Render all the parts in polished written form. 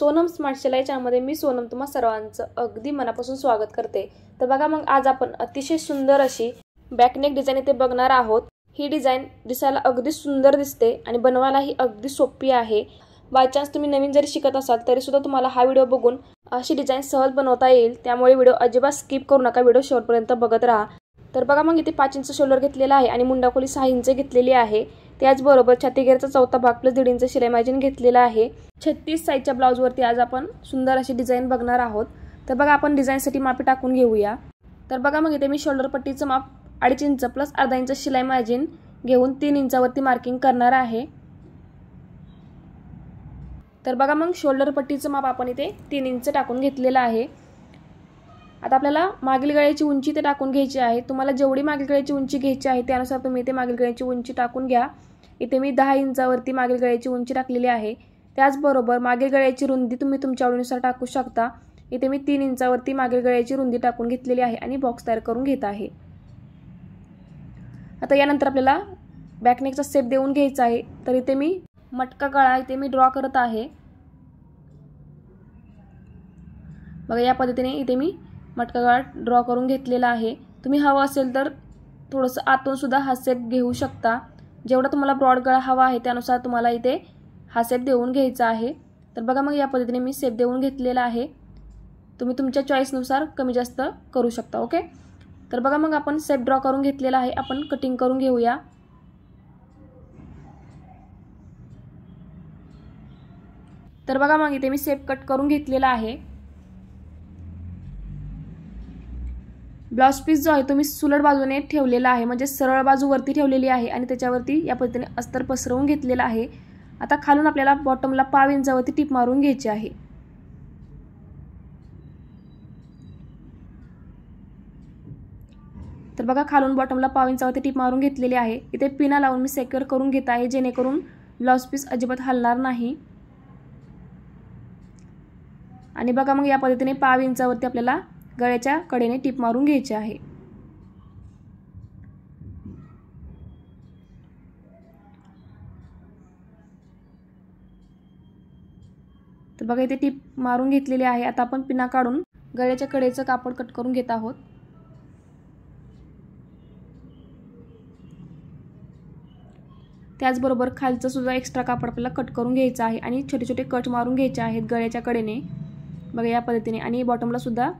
Sonam smart शिलाई चॅनलमध्ये मी सोनम तुम्हा सर्वांचं अगदी मनापासून स्वागत करते। तर बघा मग आज आपण अतिशय सुंदर अशी बॅकनेक डिझाइन इथे बघणार आहोत। ही डिझाइन दिसायला अगदी सुंदर दिसते आणि बनवायलाही अगदी सोपी आहे। बाय चान्स तुम्ही नवीन जरी शिकत असाल तरी सुद्धा तुम्हाला हा व्हिडिओ बघून अशी डिझाइन सहज बनवता येईल। त्यामुळे व्हिडिओ अजिबात स्किप करू नका, व्हिडिओ शेवटपर्यंत बघत राहा। तर बघा मग इथे 5 इंच शोल्डर घेतलेला आहे आणि मुंडाखोली 6 इंच घेतलेली आहे। त्याचबरोबर छाती घेरचा चौथा भाग प्लस 1.5 इंच शिलाई मार्जिन घेतलेला आहे। 36 साइजच्या ब्लाउज वरती आज आपण सुंदर अशी डिझाइन बघणार आहोत। तर बघा आपण डिझाइन साठी मापे टाकून घेऊया। तर बघा मग इथे मी शोल्डर पट्टीचं माप 2.5 इंच प्लस अर्धा इंच शिलाई मार्जिन घेऊन 3 इंचावरती मार्किंग करणार आहे। तर बघा मग शोल्डर पट्टीचं माप आपण इथे 3 इंच टाकून घेतलेलं आहे। आता आपल्याला मागील गळ्याची उंची ते टाकून घ्यायची आहे। तुम्हाला जेवढी मागील गळ्याची उंची घ्यायची आहे त्यानुसार तुम्ही इथे मागील गळ्याची उंची टाकून घ्या। इथे मी 10 इंचावरती मागील गळ्याची उंची टाकलेली आहे। त्याचबरोबर मागील गळ्याची रुंदी तुम्ही तुमच्या आवडीनुसार टाकू शकता। इथे मी 3 इंचावरती मागील गळ्याची रुंदी टाकून घेतलेली आहे आणि बॉक्स तयार करून घेत आहे। आता यानंतर आपल्याला बॅकनेकचा शेप देऊन घ्यायचा आहे। तर इथे मी मटका गळा इथे मी ड्रॉ करत आहे। बघा या पद्धतीने इथे मी मटका गळा ड्रॉ करून घेतलेला आहे। तुम्ही हवा असेल तर थोडंसं आतून सुद्धा हा शेप घेऊ शकता। जेवढा तुम्हाला ब्रॉड गळा हवा आहे त्यानुसार तुम्हाला इथे हा शेप देऊन घ्यायचा आहे। तर बघा मग या पद्धतीने मी शेप देऊन घेतलेला आहे। तुम्ही तुमच्या चॉईसनुसार कमी जास्त करू शकता। ओके, तर बघा मग आपण शेप ड्रॉ करून घेतलेला आहे। आपण कटिंग करून घेऊया। तर बघा मग इथे मी शेप कट करून घेतलेला आहे। ब्लाउज पीस जो आहे तो मी सुलट बाजूने ठेवलेला आहे, म्हणजे सरळ बाजू वरती ठेवलेली आहे आणि त्याच्यावरती या पद्धतीने अस्तर पसरवून घेतलेला आहे। आता खालून आपल्याला बॉटमला 5 इंचावरती टिप मारून घ्यायची आहे। तर बघा खालून बॉटमला 5 इंचावरती टिप मारून घेतलेली आहे। इथे पिना लावून मी सेक्युअर करून घेत आहे, जेणेकरून ब्लाउज पीस अजिबात हलणार नाही। आणि बघा मग या पद्धतीने 5 इंचावरती आपल्याला गळ्याच्या कडेने टिप मारून घ्यायची आहे। तर बघा इथे टिप मारून घेतलेली आहे। आता आपण पिना काढून गळ्याच्या कडेचं कापड कट करून घेत आहोत। त्याचबरोबर खालचं सुद्धा एक्स्ट्रा कापड आपल्याला कट करून घ्यायचं आहे आणि छोटे छोटे कट मारून घ्यायचे आहेत गळ्याच्या कडेने। बघा या पद्धतीने आणि बॉटमला सुद्धा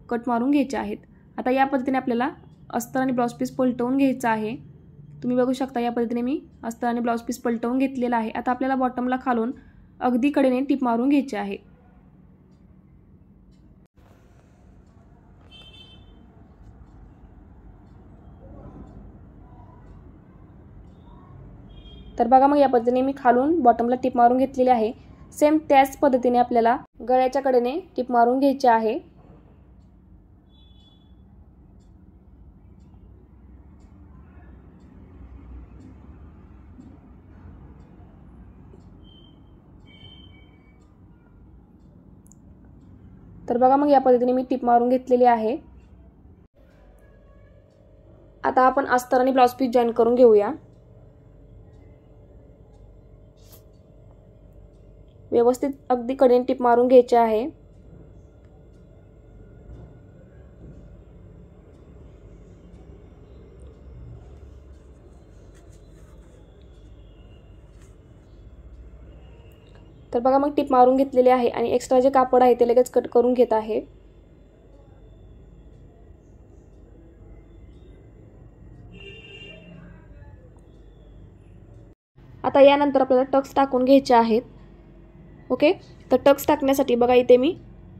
कट मारून घ्यायचे आहेत। आता या पद्धतीने आपल्याला अस्तर आणि ब्लाउज पीस पलटवून घ्यायचं आहे। तुम्ही बघू शकता या पद्धतीने मी अस्तर आणि ब्लाउज पीस पलटवून घेतलेला आहे। आता आपल्याला बॉटमला खालून अगदी कडेने टिप मारून घ्यायची आहे। तर बघा मग या पद्धतीने मी खालून बॉटमला टिप मारून घेतलेली आहे। सेम त्याच पद्धतीने आपल्याला गळ्याच्या कडेने टिप मारून घ्यायची आहे। तर बघा मग या पद्धतीने मी टिप मारून घेतलेली आहे। आता आपण अस्तर आणि ब्लाउज पीस जॉईन करून घेऊया। व्यवस्थित अगदी कडेने टिप मारून घ्यायचे आहे। तर बघा मग टिप मारून घेतलेली आहे आणि एक्स्ट्रा जे कापड आहे ते लगेच कट करून घेत आहे। आता यानंतर आपल्याला टक्स टाकून घ्यायचे आहेत। ओके, तर टक्स टाकण्यासाठी बघा इथे मी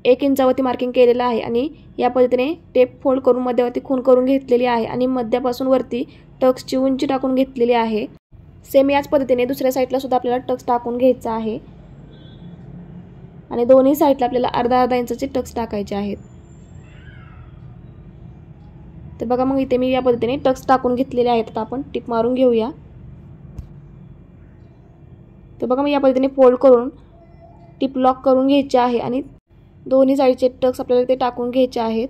1 इंचावरती मार्किंग केलेलं आहे आणि या पद्धतीने टेप फोल्ड करून मध्यवरती खूण करून घेतलेली आहे आणि मध्यापासून वरती टक्सची उंची टाकून घेतलेली आहे। सेम याच पद्धतीने दुसऱ्या साईडला सुद्धा आपल्याला टक्स टाकून घ्यायचा आहे आणि दोन्ही साईडला आपल्याला अर्धा इंचाचे टक्स टाकायचे आहेत। तर बघा मग इथे मी या पद्धतीने टक्स टाकून घेतलेले आहेत। आता आपण टिप मारून घेऊया। तर बघा मग या पद्धतीने फोल्ड करून टिप लॉक करून घ्यायची आहे आणि दोन्ही साईडचे टक्स आपल्याला ते टाकून घ्यायचे आहेत।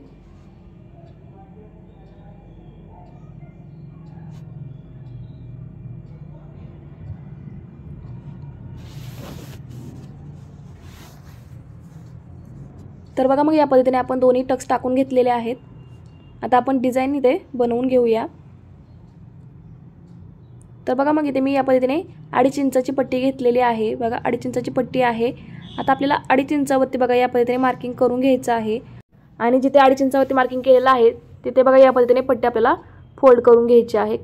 तर बघा मग या पद्धतीने आपण दोन्ही टक्स टाकून घेतलेले आहेत. आता आपण डिझाईन इथे बनवून घेऊया. तर बघा मग इथे मी या पद्धतीने 2.5 इंचाची पट्टी घेतलेली आहे. बघा 2.5 इंचाची पट्टी आहे. आता आपल्याला 2.5 इंचावरती बघा या पद्धतीने मार्किंग करून घ्यायचं आहे आणि जिथे 2.5 इंचावरती मार्किंग केलेलं आहे तिथे बघा या पद्धतीने पट्टी आपल्याला फोल्ड करून घ्यायची आहे.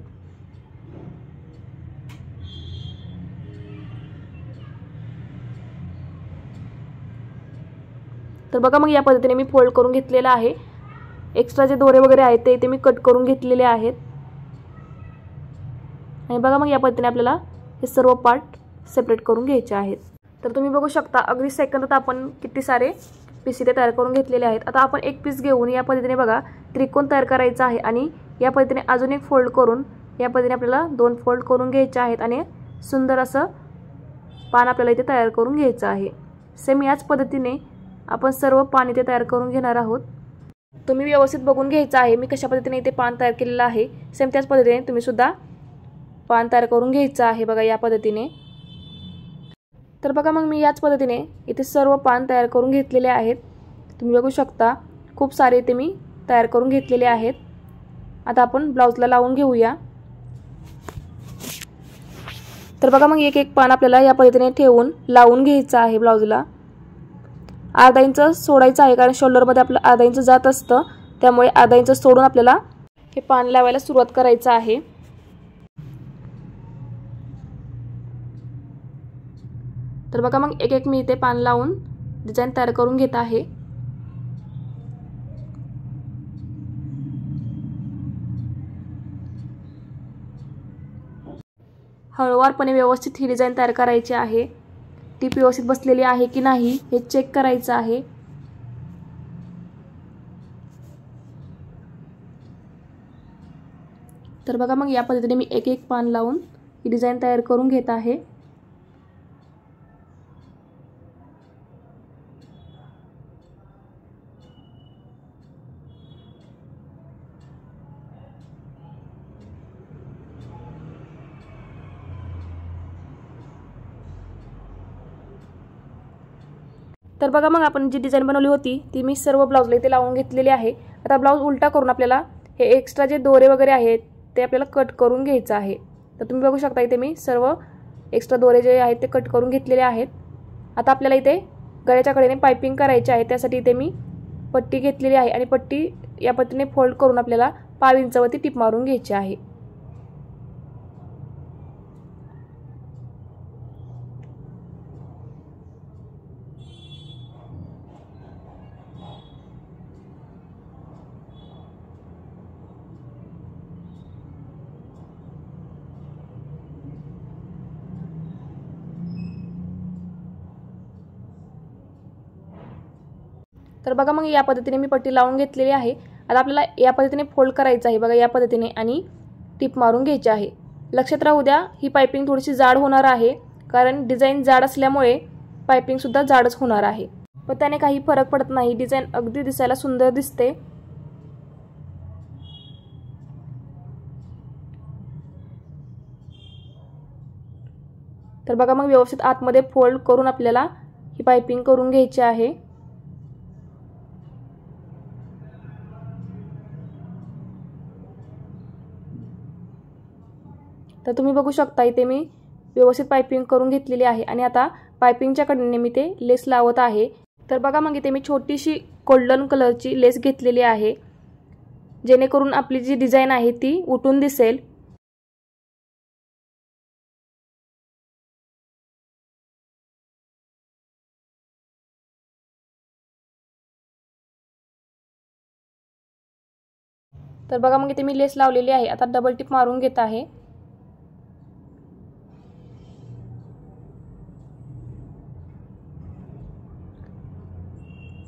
तर बघा मग या पद्धतीने मी फोल्ड करून घेतलेला आहे. एक्स्ट्रा जे दोरे वगैरे आहेत ते इथे मी कट करून घेतलेले आहेत. आणि बघा मग या पद्धतीने आपल्याला हे सर्व पार्ट सेपरेट करून घ्यायचे आहेत. तर तुम्ही बघू शकता अगदी सेकंदात आपण किती सारे पीस इथे तयार करून घेतलेले आहेत. आता आपण एक पीस घेऊन या पद्धतीने बघा त्रिकोण तयार करायचा आहे आणि या पद्धतीने अजून एक फोल्ड करून या पद्धतीने आपल्याला 2 फोल्ड करून घ्यायचे आहेत आणि सुंदर असं पान आपल्याला इथे तयार करून घ्यायचं आहे. सेम याच पद्धतीने आपण सर्व पान इथे तयार करून घेणार आहोत. तुम्ही व्यवस्थित बघून घ्यायचं आहे मी कशा पद्धतीने इथे पान तयार केलेलं आहे. सेम त्याच पद्धतीने तुम्ही सुद्धा पान तयार करून घ्यायचं आहे बघा या पद्धतीने. तर बघा मग मी याच पद्धतीने इथे सर्व पान तयार करून घेतलेले आहेत. तुम्ही बघू शकता खूप सारे इथे मी तयार करून घेतलेले आहेत. आता आपण ब्लाउजला लावून घेऊया. तर बघा मग एक एक पान आपल्याला या पद्धतीने ठेवून लावून घ्यायचं आहे ब्लाउजला. अर्धा इंच सोडायचं आहे कारण शोल्डरमध्ये आपलं अर्धा इंच जात असतं, त्यामुळे अर्धा इंच सोडून आपल्याला हे पान लावायला सुरुवात करायचं आहे. तर बघा मग एक एक मी इथे पान लावून डिझाईन तयार करून घेत आहे. हळूवारपणे व्यवस्थित ही डिझाईन तयार करायची आहे. टीप व्यवस्थित बसलेली आहे की नाही हे चेक करायचं आहे. तर बघा मग या पद्धतीने मी एक एक पान लावून ही डिझाईन तयार करून घेत आहे. तर बघा मग आपण जी डिझाईन बनवली होती ती मी सर्व ब्लाउजला इथे लावून घेतलेली आहे. आता ब्लाउज उलटा करून आपल्याला हे एक्स्ट्रा जे दोरे वगैरे आहेत ते आपल्याला कट करून घ्यायचं आहे. तर तुम्ही बघू शकता इथे मी सर्व एक्स्ट्रा दोरे जे आहेत ते कट करून घेतलेले आहेत. आता आपल्याला इथे गळ्याच्या कडेने पाइपिंग करायची आहे. त्यासाठी इथे मी पट्टी घेतलेली आहे आणि पट्टी या पद्धतीने फोल्ड करून आपल्याला 5 इंचावरती टिप मारून घ्यायची आहे. तर बघा मग या पद्धतीने मी पट्टी लावून घेतलेली आहे. आता आपल्याला या पद्धतीने फोल्ड करायचं आहे बघा या पद्धतीने आणि टिप मारून घ्यायची आहे. लक्षात राहू द्या ही पाइपिंग थोडीशी जाड होणार आहे कारण डिझाईन जाड असल्यामुळे पाइपिंग सुद्धा जाडच होणार आहे, पण त्याने काही फरक पडत नाही. डिझाईन अगदी दिसायला सुंदर दिसते. तर बघा मग व्यवस्थित आतमध्ये फोल्ड करून आपल्याला ही पाइपिंग करून घ्यायची आहे. तर तुम्ही बघू शकता इथे मी व्यवस्थित पाइपिंग करून घेतलेली आहे आणि आता पाइपिंगच्या कडेने मी ते लेस लावत आहे. तर बघा मग इथे मी छोटीशी गोल्डन कलरची लेस घेतलेली आहे जेणेकरून आपली जी डिझाईन आहे ती उठून दिसेल. तर बघा मग इथे मी लेस लावलेली आहे. आता डबल टिप मारून घेत आहे.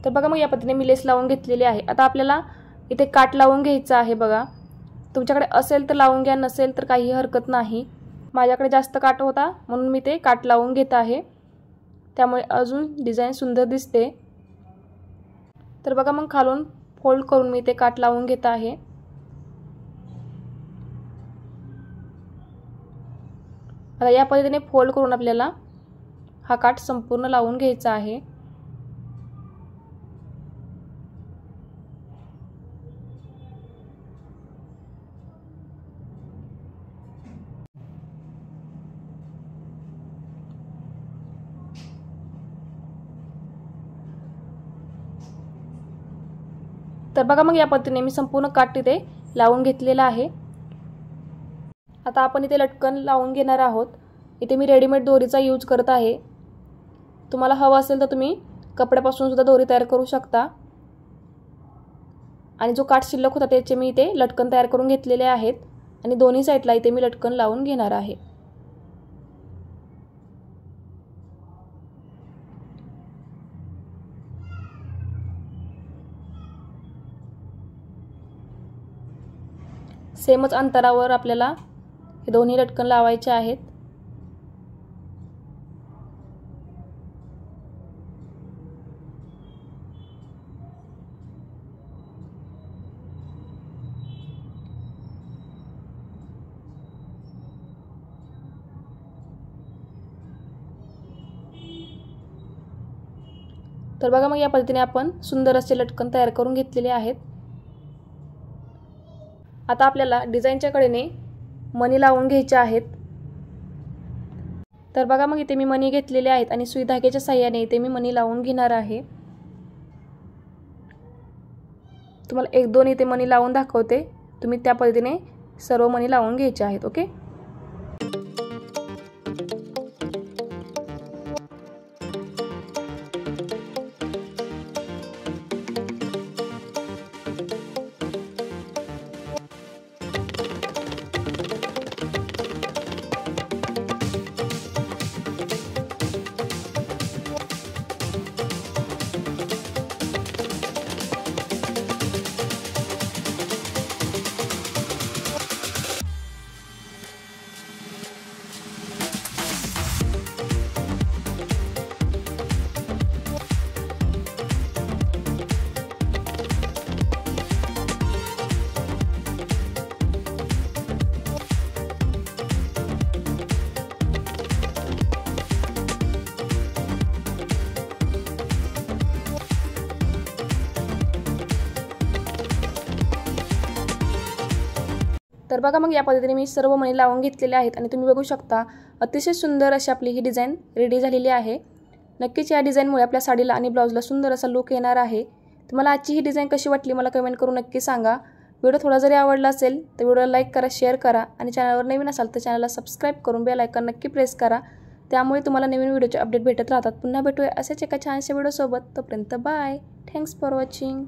तर बघा मग या पद्धतीने मी लेस लावून घेतलेली आहे. आता आपल्याला इथे काट लावून घ्यायचा आहे. बघा तुमच्याकडे असेल तर लावून घ्या, नसेल तर काही हरकत नाही. माझ्याकडे जास्त काट होता म्हणून मी ते काट लावून घेत आहे, त्यामुळे अजून डिझाईन सुंदर दिसते. तर बघा मग खालून फोल्ड करून मी ते काट लावून घेत आहे. आता या पद्धतीने फोल्ड करून आपल्याला हा काट संपूर्ण लावून घ्यायचा आहे. तर बघा मग या पद्धतीने मी संपूर्ण काठ इथे लावून घेतलेला आहे। आता आपण इथे लटकन लावून घेणार आहोत। इथे मी रेडीमेड दोरीचा यूज करत आहे। तुम्हाला हवं असेल तर तुम्ही कपड्यापासून सुद्धा दोरी तयार करू शकता। आणि जो काठ शिल्लक होता त्याचे मी इथे लटकन तयार करून घेतलेले आहेत आणि दोन्ही साइडला इथे मी लटकन लावून घेणार आहे। सेमच अंतरावर आपल्याला हे दोन्ही लटकन लावायचे आहेत। तर बघा मग या पद्धतीने आपण सुंदर असे लटकन तयार करून घेतलेले आहेत। आता आपल्याला डिझाईनच्या कडेने मणी लावून घ्यायचे आहेत। तर बघा मग इथे मी मणी घेतलेले आहेत आणि सुई धाग्याच्या सहाय्याने इथे मी मणी लावून घेणार आहे। तुम्हाला एक दोन इथे मणी लावून दाखवते, तुम्ही त्या पद्धतीने सर्व मणी लावून घ्यायचे आहेत। ओके, तर बघा मग या पद्धतीने मी सर्व मणी लावून घेतलेले आहेत आणि तुम्ही बघू शकता अतिशय सुंदर अशी आपली ही डिझाइन रेडी झालेली आहे। नक्कीच या डिझाइनमुळे आपल्या साडीला आणि ब्लाउजला सुंदर असा लुक येणार आहे। तुम्हाला आजची ही डिझाइन कशी वाटली मला कमेंट करून नक्की सांगा। व्हिडिओ थोडा जरी आवडला असेल तर व्हिडिओला लाईक करा, शेअर करा आणि चॅनलवर नवीन असाल तर चॅनलला सबस्क्राईब करून बेल आयकॉन नक्की प्रेस करा, त्यामुळे तुम्हाला नवीन व्हिडिओचे अपडेट भेटत राहतात। पुन्हा भेटूया असेच एका छानशा व्हिडिओसोबत, तोपर्यंत बाय, थँक्स फॉर वॉचिंग।